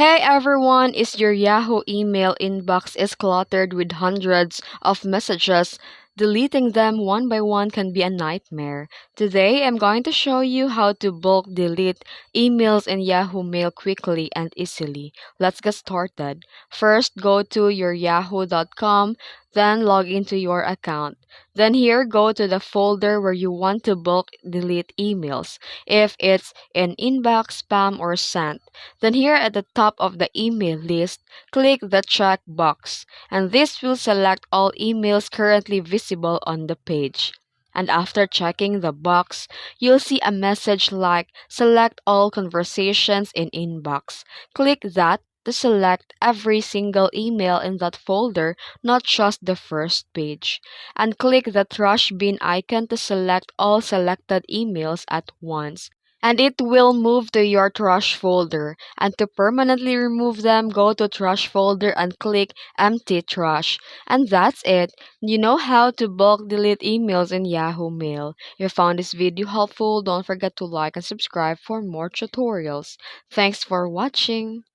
Hey everyone, is your Yahoo email inbox is cluttered with hundreds of messages? Deleting them one by one can be a nightmare. Today, I'm going to show you how to bulk delete emails in Yahoo Mail quickly and easily. Let's get started. First, go to your yahoo.com, then log into your account. Then here, go to the folder where you want to bulk delete emails. If it's in inbox, spam, or sent, then here at the top of the email list, click the check box, and this will select all emails currently visible on the page. And after checking the box, you'll see a message like Select all conversations in inbox. Click that to select every single email in that folder, not just the first page. And click the trash bin icon to select all selected emails at once, and it will move to your trash folder. And to permanently remove them, go to trash folder and click empty trash. And that's it. You know how to bulk delete emails in Yahoo Mail. If you found this video helpful, don't forget to like and subscribe for more tutorials. Thanks for watching.